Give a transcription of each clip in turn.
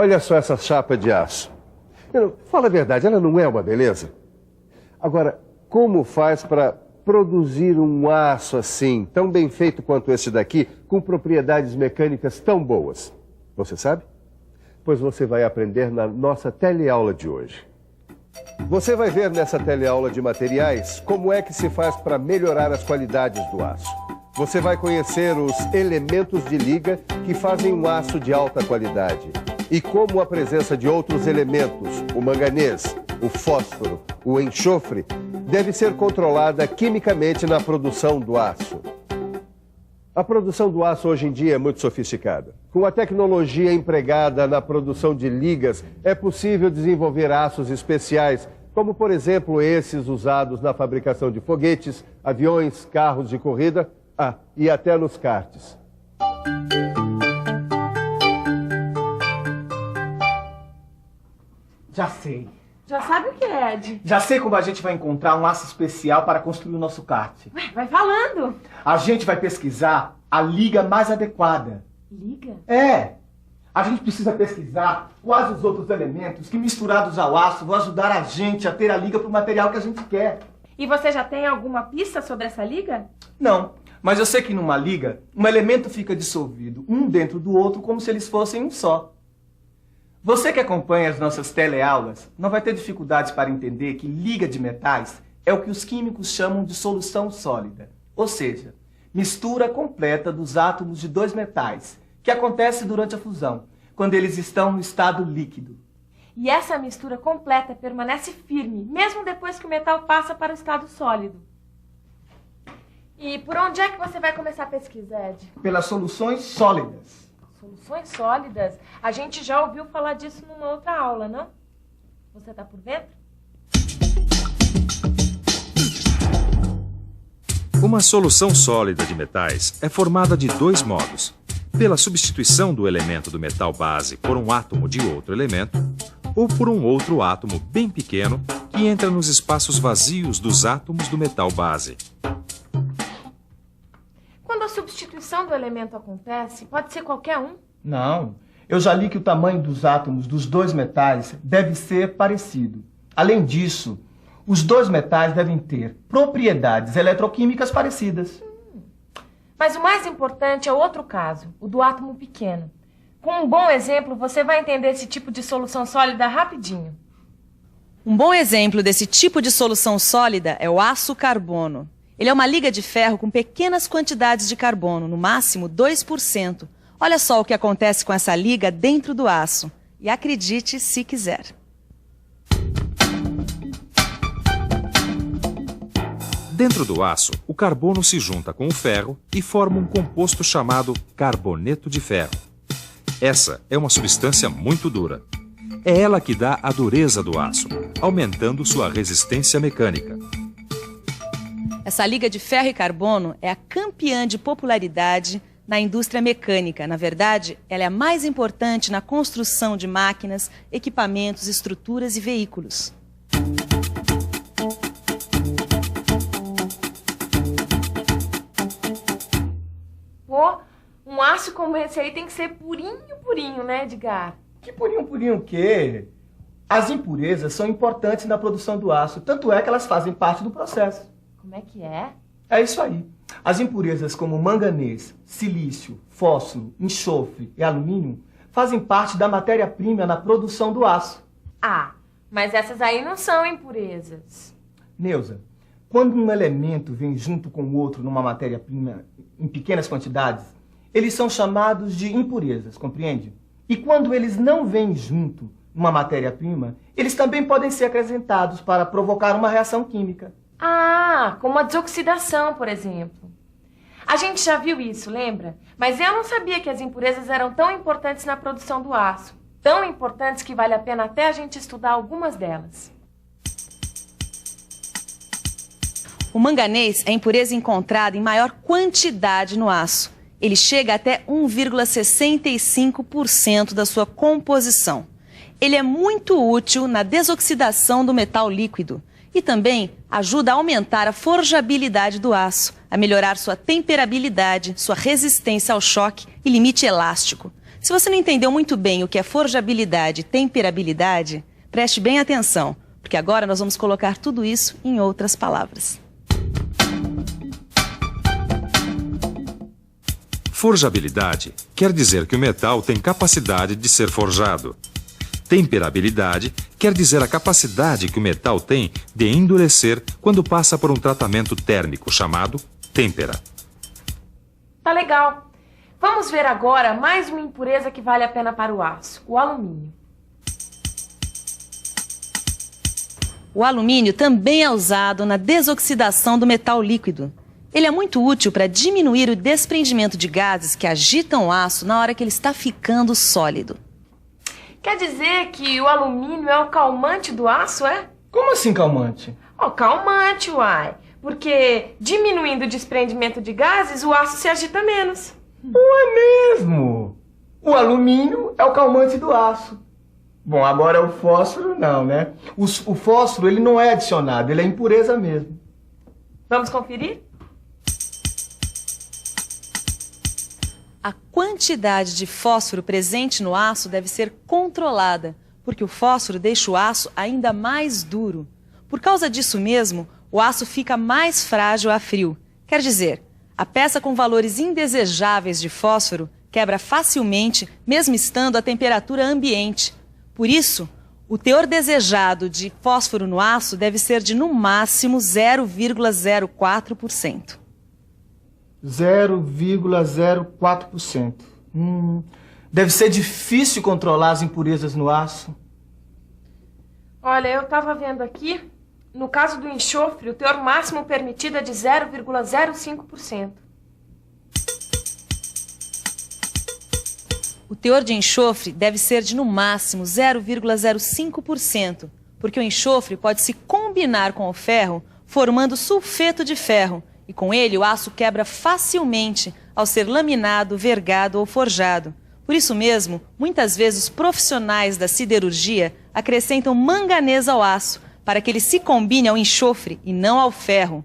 olha só essa chapa de aço. Fala a verdade, ela não é uma beleza? Agora, como faz para produzir um aço assim, tão bem feito quanto esse daqui, com propriedades mecânicas tão boas? Você sabe? Pois você vai aprender na nossa teleaula de hoje. Você vai ver nessa teleaula de materiais como é que se faz para melhorar as qualidades do aço. Você vai conhecer os elementos de liga que fazem um aço de alta qualidade e como a presença de outros elementos, o manganês, o fósforo, o enxofre, deve ser controlada quimicamente na produção do aço. A produção do aço hoje em dia é muito sofisticada. Com a tecnologia empregada na produção de ligas, é possível desenvolver aços especiais, como por exemplo esses usados na fabricação de foguetes, aviões, carros de corrida, e até nos karts. Já sei. Já sabe o que é, Ed? Já sei como a gente vai encontrar um aço especial para construir o nosso kart. Ué, vai falando. A gente vai pesquisar a liga mais adequada. Liga? É. A gente precisa pesquisar quais os outros elementos que, misturados ao aço, vão ajudar a gente a ter a liga para o material que a gente quer. E você já tem alguma pista sobre essa liga? Não, mas eu sei que numa liga, um elemento fica dissolvido um dentro do outro como se eles fossem um só. Você que acompanha as nossas teleaulas não vai ter dificuldades para entender que liga de metais é o que os químicos chamam de solução sólida, ou seja, mistura completa dos átomos de dois metais, que acontece durante a fusão, quando eles estão no estado líquido. E essa mistura completa permanece firme, mesmo depois que o metal passa para o estado sólido. E por onde é que você vai começar a pesquisa, Ed? Pelas soluções sólidas. Soluções sólidas? A gente já ouviu falar disso numa outra aula, não? Você tá por dentro? Uma solução sólida de metais é formada de dois modos: pela substituição do elemento do metal base por um átomo de outro elemento, ou por um outro átomo bem pequeno que entra nos espaços vazios dos átomos do metal base. Quando a substituição do elemento acontece, pode ser qualquer um? Não. Eu já li que o tamanho dos átomos dos dois metais deve ser parecido. Além disso, os dois metais devem ter propriedades eletroquímicas parecidas. Mas o mais importante é o outro caso, o do átomo pequeno. Com um bom exemplo, você vai entender esse tipo de solução sólida rapidinho. Um bom exemplo desse tipo de solução sólida é o aço carbono. Ele é uma liga de ferro com pequenas quantidades de carbono, no máximo 2%. Olha só o que acontece com essa liga dentro do aço. E acredite se quiser. Dentro do aço, o carbono se junta com o ferro e forma um composto chamado carboneto de ferro. Essa é uma substância muito dura. É ela que dá a dureza do aço, aumentando sua resistência mecânica. Essa liga de ferro e carbono é a campeã de popularidade na indústria mecânica. Na verdade, ela é a mais importante na construção de máquinas, equipamentos, estruturas e veículos. Pô, um aço como esse aí tem que ser purinho, purinho, né, Edgar? Que purinho o quê? As impurezas são importantes na produção do aço, tanto é que elas fazem parte do processo. Como é que é? É isso aí. As impurezas como manganês, silício, fósforo, enxofre e alumínio fazem parte da matéria-prima na produção do aço. Ah, mas essas aí não são impurezas. Neuza, quando um elemento vem junto com o outro numa matéria-prima em pequenas quantidades, eles são chamados de impurezas, compreende? E quando eles não vêm junto numa matéria-prima, eles também podem ser acrescentados para provocar uma reação química. Ah, como a desoxidação, por exemplo. A gente já viu isso, lembra? Mas eu não sabia que as impurezas eram tão importantes na produção do aço. Tão importantes que vale a pena até a gente estudar algumas delas. O manganês é a impureza encontrada em maior quantidade no aço. Ele chega até 1,65% da sua composição. Ele é muito útil na desoxidação do metal líquido e também ajuda a aumentar a forjabilidade do aço, a melhorar sua temperabilidade, sua resistência ao choque e limite elástico. Se você não entendeu muito bem o que é forjabilidade e temperabilidade, preste bem atenção, porque agora nós vamos colocar tudo isso em outras palavras. Forjabilidade quer dizer que o metal tem capacidade de ser forjado. Temperabilidade quer dizer a capacidade que o metal tem de endurecer quando passa por um tratamento térmico chamado têmpera. Tá legal. Vamos ver agora mais uma impureza que vale a pena para o aço, o alumínio. O alumínio também é usado na desoxidação do metal líquido. Ele é muito útil para diminuir o desprendimento de gases que agitam o aço na hora que ele está ficando sólido. Quer dizer que o alumínio é o calmante do aço, é? Como assim calmante? Calmante, uai. Porque diminuindo o desprendimento de gases, o aço se agita menos. Não é mesmo? O alumínio é o calmante do aço. Bom, agora o fósforo não, né? O fósforo ele não é adicionado, ele é impureza mesmo. Vamos conferir? A quantidade de fósforo presente no aço deve ser controlada, porque o fósforo deixa o aço ainda mais duro. Por causa disso mesmo, o aço fica mais frágil a frio. Quer dizer, a peça com valores indesejáveis de fósforo quebra facilmente, mesmo estando à temperatura ambiente. Por isso, o teor desejado de fósforo no aço deve ser de, no máximo, 0,04%. 0,04%. Deve ser difícil controlar as impurezas no aço. Olha, eu estava vendo aqui, no caso do enxofre, o teor máximo permitido é de 0,05%. O teor de enxofre deve ser de, no máximo, 0,05%, porque o enxofre pode se combinar com o ferro, formando sulfeto de ferro, e com ele o aço quebra facilmente ao ser laminado, vergado ou forjado. Por isso mesmo, muitas vezes os profissionais da siderurgia acrescentam manganês ao aço, para que ele se combine ao enxofre e não ao ferro.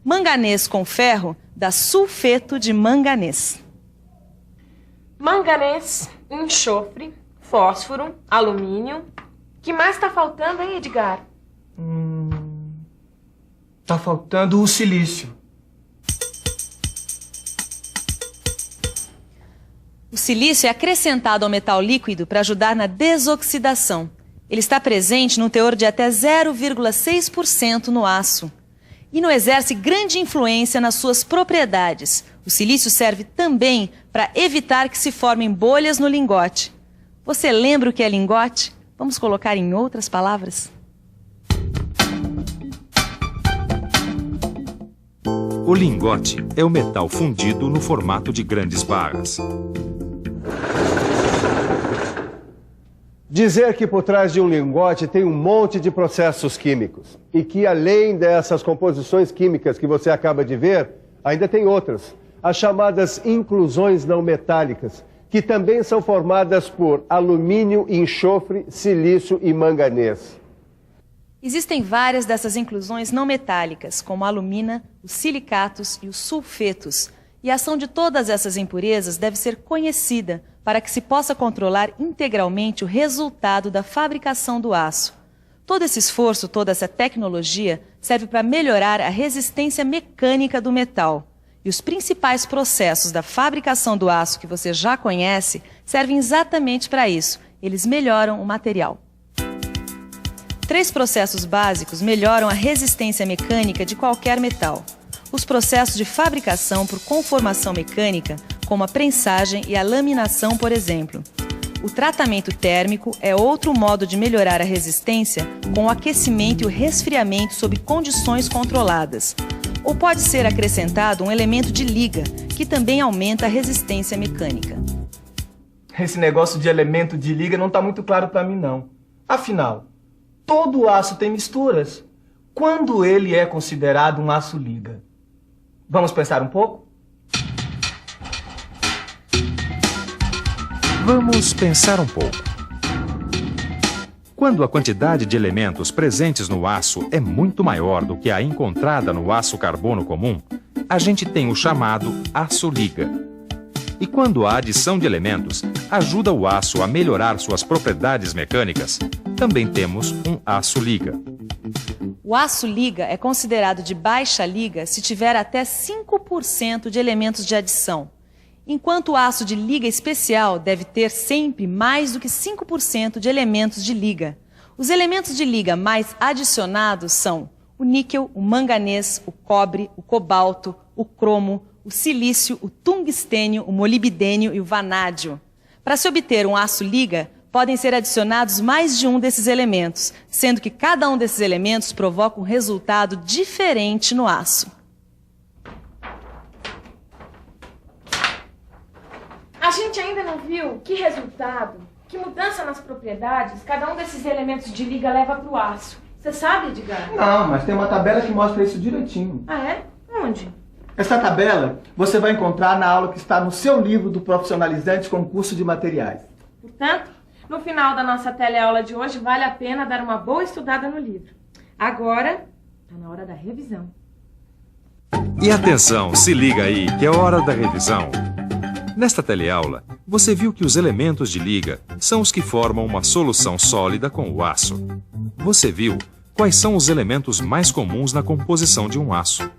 Manganês com ferro dá sulfeto de manganês. Manganês, enxofre, fósforo, alumínio. Que mais está faltando, hein, Edgar? Tá faltando o silício. O silício é acrescentado ao metal líquido para ajudar na desoxidação. Ele está presente num teor de até 0,6% no aço. E não exerce grande influência nas suas propriedades. O silício serve também para evitar que se formem bolhas no lingote. Você lembra o que é lingote? Vamos colocar em outras palavras? O lingote é o metal fundido no formato de grandes barras. Dizer que por trás de um lingote tem um monte de processos químicos e que além dessas composições químicas que você acaba de ver, ainda tem outras, as chamadas inclusões não metálicas, que também são formadas por alumínio, enxofre, silício e manganês. Existem várias dessas inclusões não metálicas, como a alumina, os silicatos e os sulfetos, e a ação de todas essas impurezas deve ser conhecida para que se possa controlar integralmente o resultado da fabricação do aço. Todo esse esforço, toda essa tecnologia serve para melhorar a resistência mecânica do metal. E os principais processos da fabricação do aço que você já conhece servem exatamente para isso. Eles melhoram o material. 3 processos básicos melhoram a resistência mecânica de qualquer metal. Os processos de fabricação por conformação mecânica, como a prensagem e a laminação, por exemplo. O tratamento térmico é outro modo de melhorar a resistência com o aquecimento e o resfriamento sob condições controladas. Ou pode ser acrescentado um elemento de liga, que também aumenta a resistência mecânica. Esse negócio de elemento de liga não está muito claro para mim, não. Afinal, todo aço tem misturas. Quando ele é considerado um aço liga? Vamos pensar um pouco? Vamos pensar um pouco. Quando a quantidade de elementos presentes no aço é muito maior do que a encontrada no aço carbono comum, a gente tem o chamado aço liga. E quando a adição de elementos ajuda o aço a melhorar suas propriedades mecânicas, também temos um aço-liga. O aço-liga é considerado de baixa liga se tiver até 5% de elementos de adição, enquanto o aço de liga especial deve ter sempre mais do que 5% de elementos de liga. Os elementos de liga mais adicionados são o níquel, o manganês, o cobre, o cobalto, o cromo, o silício, o tungstênio, o molibdênio e o vanádio. Para se obter um aço-liga, podem ser adicionados mais de um desses elementos, sendo que cada um desses elementos provoca um resultado diferente no aço. A gente ainda não viu que resultado, que mudança nas propriedades cada um desses elementos de liga leva para o aço. Você sabe, Edgar? Não, mas tem uma tabela que mostra isso direitinho. Ah, é? Onde? Essa tabela você vai encontrar na aula que está no seu livro do Profissionalizante Concurso de Materiais. Portanto, no final da nossa teleaula de hoje, vale a pena dar uma boa estudada no livro. Agora, está na hora da revisão. E atenção, se liga aí, que é hora da revisão. Nesta teleaula, você viu que os elementos de liga são os que formam uma solução sólida com o aço. Você viu quais são os elementos mais comuns na composição de um aço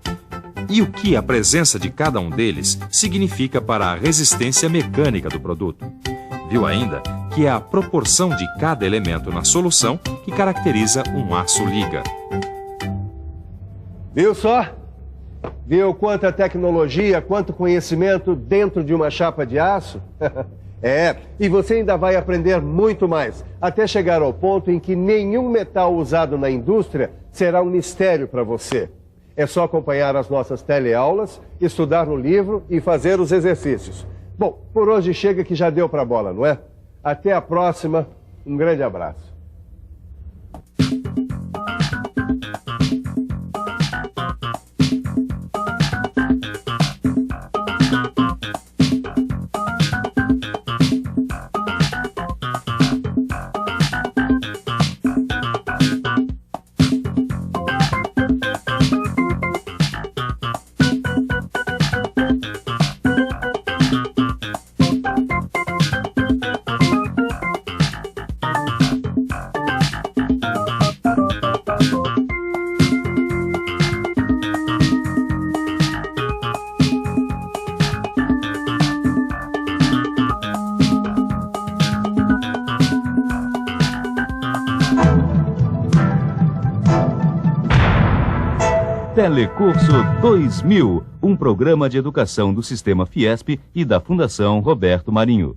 e o que a presença de cada um deles significa para a resistência mecânica do produto. Viu ainda que é a proporção de cada elemento na solução que caracteriza um aço-liga. Viu só? Viu quanta tecnologia, quanto conhecimento dentro de uma chapa de aço? E você ainda vai aprender muito mais, até chegar ao ponto em que nenhum metal usado na indústria será um mistério para você. É só acompanhar as nossas teleaulas, estudar no livro e fazer os exercícios. Bom, por hoje chega que já deu para a bola, não é? Até a próxima, um grande abraço. Telecurso 2000, um programa de educação do Sistema Fiesp e da Fundação Roberto Marinho.